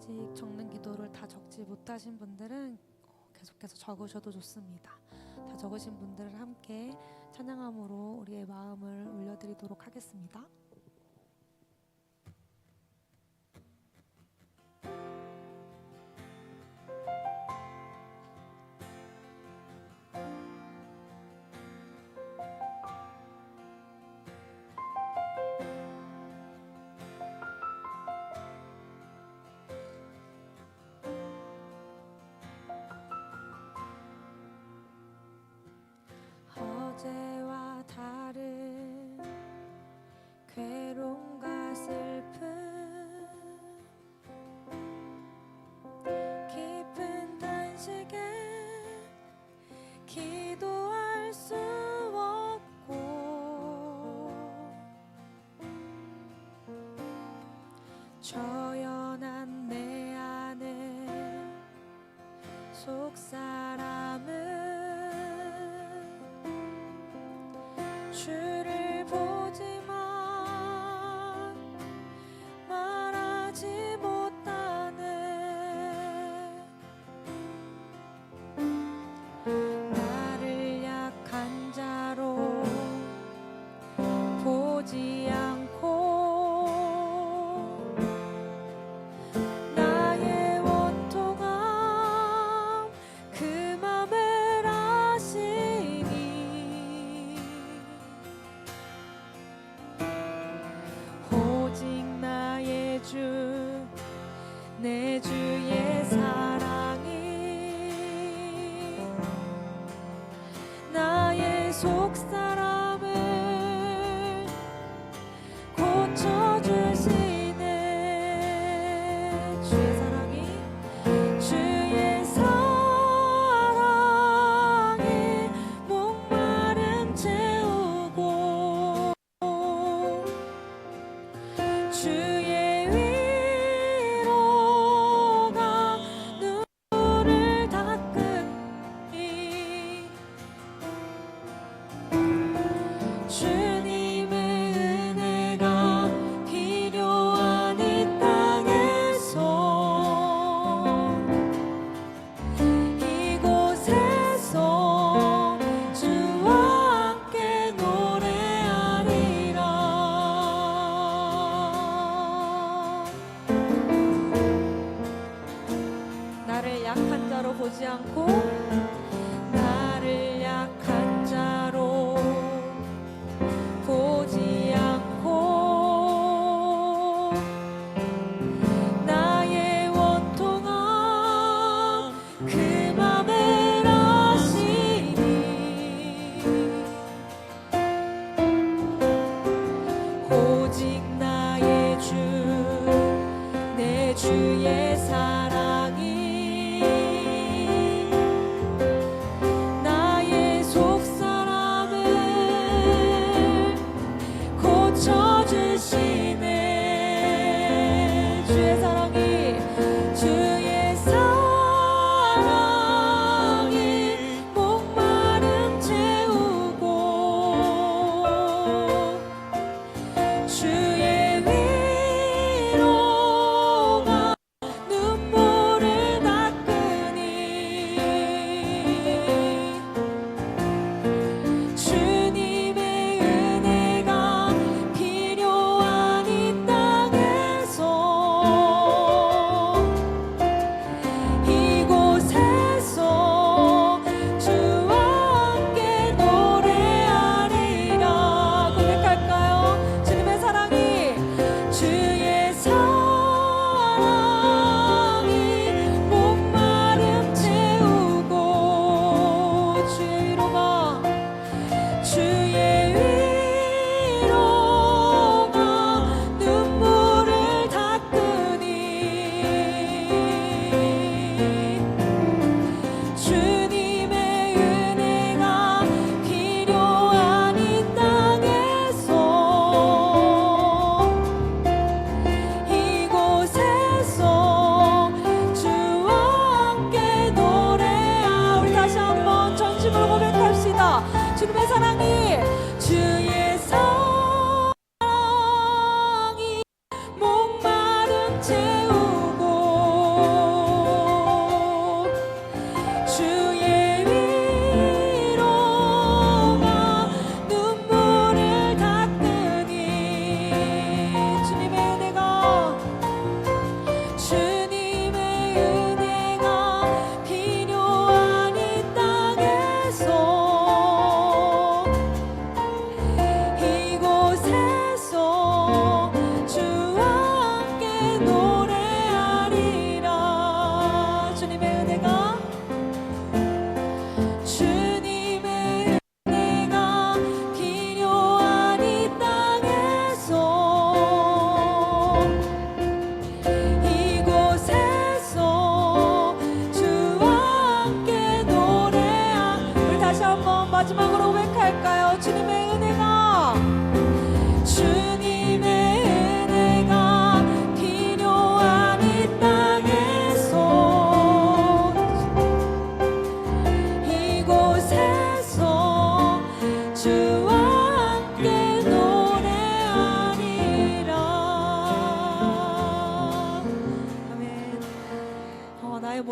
아직 적는 기도를 다 적지 못하신 분들은 계속해서 적으셔도 좋습니다. 다 적으신 분들을 함께 찬양함으로 우리의 마음을 올려드리도록 하겠습니다. 어제와 다른 괴로움과 슬픔 깊은 단식에 기도할 수 없고 저연한 내 안에 속사람은 주를 보지만 말하지 못하네. 나를 약한 자로 보지 않고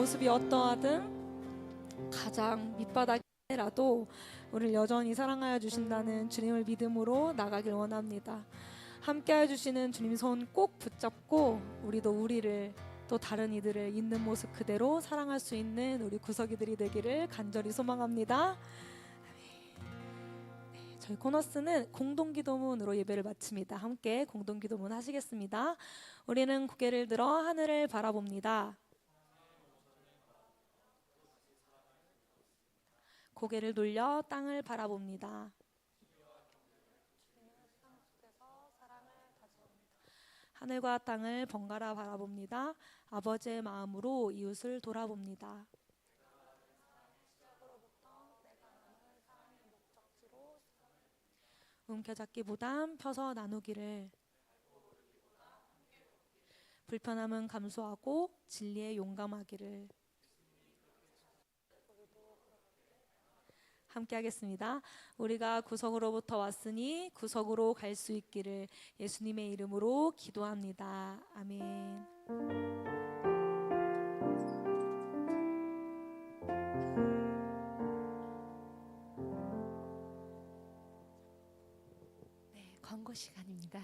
모습이 어떠하든 가장 밑바닥이라도 우리를 여전히 사랑하여 주신다는 주님을 믿음으로 나가길 원합니다. 함께해 주시는 주님 손 꼭 붙잡고 우리도 우리를 또 다른 이들을 있는 모습 그대로 사랑할 수 있는 우리 구석이들이 되기를 간절히 소망합니다. 저희 코너스는 공동기도문으로 예배를 마칩니다. 함께 공동기도문 하시겠습니다. 우리는 고개를 들어 하늘을 바라봅니다. 고개를 돌려 땅을 바라봅니다. 하늘과 땅을 번갈아 바라봅니다. 아버지의 마음으로 이웃을 돌아봅니다. 움켜잡기보단 펴서 나누기를, 불편함은 감수하고 진리에 용감하기를. 함께 하겠습니다. 우리가 구석으로부터 왔으니 구석으로 갈 수 있기를 예수님의 이름으로 기도합니다. 아멘. 네, 광고 시간입니다.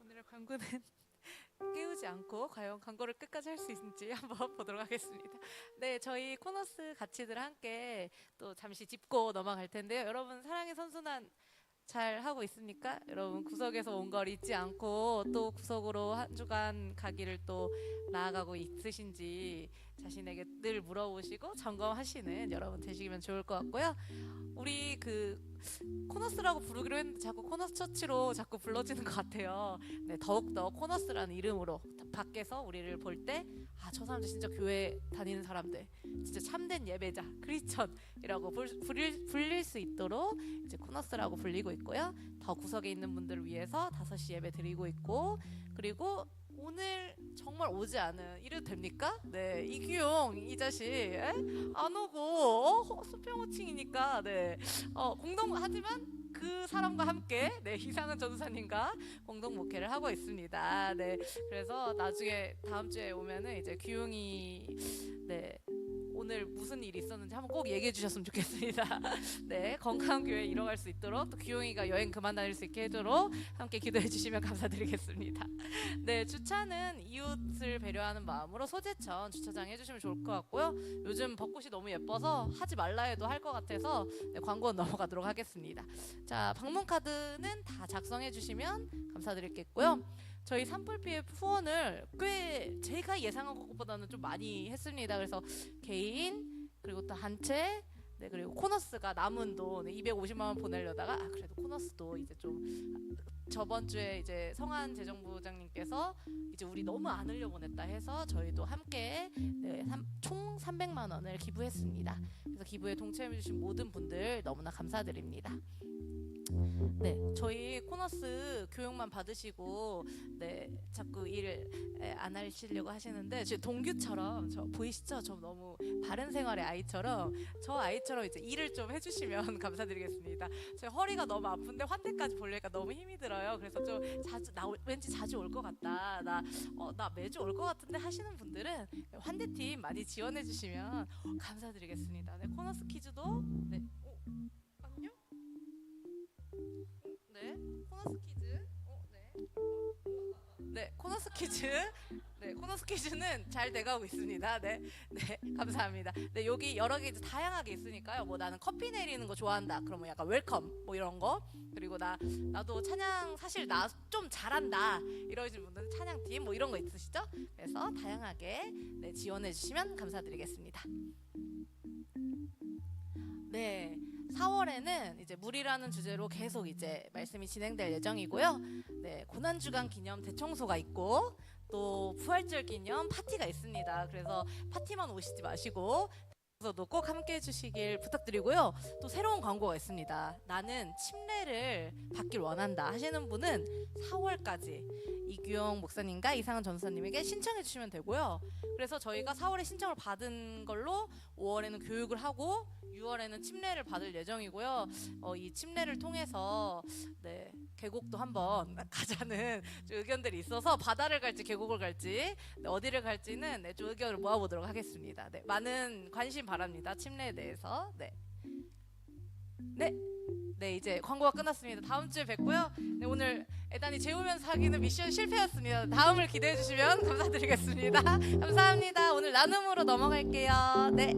오늘의 광고는 깨우지 않고 과연 광고를 끝까지 할 수 있는지 한번 보도록 하겠습니다. 네, 저희 코너스 가치들 함께 또 잠시 짚고 넘어갈 텐데요. 여러분 사랑의 선순환 잘 하고 있습니까? 여러분 구석에서 온 걸 잊지 않고 또 구석으로 한 주간 가기를 또 나아가고 있으신지 자신에게 늘 물어보시고 점검하시는 여러분 되시면 좋을 것 같고요. 우리 그 코너스라고 부르기로 했는데 자꾸 코너스 처치로 자꾸 불러지는 것 같아요. 네, 더욱더 코너스라는 이름으로 밖에서 우리를 볼 때 아, 저 사람들 진짜 교회 다니는 사람들, 진짜 참된 예배자, 크리스천이라고 불릴 수 있도록 이제 코너스라고 불리고 있고요. 더 구석에 있는 분들을 위해서 5시 예배 드리고 있고, 그리고 오늘 정말 오지 않은 이래도 됩니까? 네, 이규용 이 자식 안 오고 수평 호칭이니까 네, 하지만 그 사람과 함께 네, 이상은 전도사님과 공동 목회를 하고 있습니다. 네, 그래서 나중에 다음 주에 오면은 이제 규용이 네. 오늘 무슨 일이 있었는지 한번 꼭 얘기해 주셨으면 좋겠습니다. 네, 건강한 교회 이뤄갈 수 있도록 또 규용이가 여행 그만 다닐 수 있게 해도록 함께 기도해 주시면 감사드리겠습니다. 네, 주차는 이웃을 배려하는 마음으로 소재천 주차장 해주시면 좋을 것 같고요. 요즘 벚꽃이 너무 예뻐서 하지 말라 해도 할 것 같아서 네, 광고 넘어가도록 하겠습니다. 자, 방문 카드는 다 작성해 주시면 감사드리겠고요. 저희 산불 피해 후원을 꽤 제가 예상한 것보다는 좀 많이 했습니다. 그래서 개인 그리고 또 단체 네, 그리고 코너스가 남은 돈 250만 원 보내려다가 그래도 코너스도 이제 좀 저번 주에 이제 성한 재정부장님께서 이제 우리 너무 안 흘려보냈다 해서 저희도 함께 네, 총 300만 원을 기부했습니다. 그래서 기부에 동참해주신 모든 분들 너무나 감사드립니다. 네, 저희 코너스 교육만 받으시고 네, 자꾸 일을 안 하시려고 하시는데 제 동규처럼 저 보이시죠? 저 너무 바른 생활의 아이처럼 저 아이처럼 이제 일을 좀 해주시면 감사드리겠습니다. 제 허리가 너무 아픈데 환대까지 보려니까 너무 힘이 들어요. 그래서 좀 자주 왠지 자주 올 것 같다. 나 매주 올 것 같은데 하시는 분들은 환대팀 많이 지원해 주시면 감사드리겠습니다. 네, 코너스 퀴즈도 네. 안녕? 네, 코너스 퀴즈. 네, 코너스 퀴즈. 네, 코너스 퀴즈는 잘 돼가고 있습니다. 네, 네, 감사합니다. 네, 여기 여러 개 이제 다양하게 있으니까요. 뭐 나는 커피 내리는 거 좋아한다. 그러면 약간 웰컴 뭐 이런 거. 그리고 나도 찬양 사실 나 좀 잘한다. 이러신 분들은 찬양 팀 뭐 이런 거 있으시죠? 그래서 다양하게 네, 지원해 주시면 감사드리겠습니다. 네. 4월에는 이제 물이라는 주제로 계속 이제 말씀이 진행될 예정이고요. 네, 고난주간 기념 대청소가 있고 또 부활절 기념 파티가 있습니다. 그래서 파티만 오시지 마시고 도 꼭 함께 해주시길 부탁드리고요. 또 새로운 광고가 있습니다. 나는 침례를 교육을 받길 원한다 하시는 분은 4월까지 이규영 목사님과 이상은 전사님에게 신청해 주시면 되고요. 그래서 저희가 4월에 신청을 받은 걸로 5월에는 교육을 하고 6월에는 침례를 받을 예정이고요. 이 침례를 통해서 네, 계곡도 한번 가자는 좀 의견들이 있어서 바다를 갈지 계곡을 갈지 네, 어디를 갈지는 네, 좀 의견을 모아보도록 하겠습니다. 네, 많은 관심 바랍니다. 침례에 대해서. 네, 이제 광고가 끝났습니다. 다음 주에 뵙고요. 네, 오늘 애단이 재우면서 하기는 미션 실패였습니다. 다음을 기대해 주시면 감사드리겠습니다. 감사합니다. 오늘 나눔으로 넘어갈게요. 네.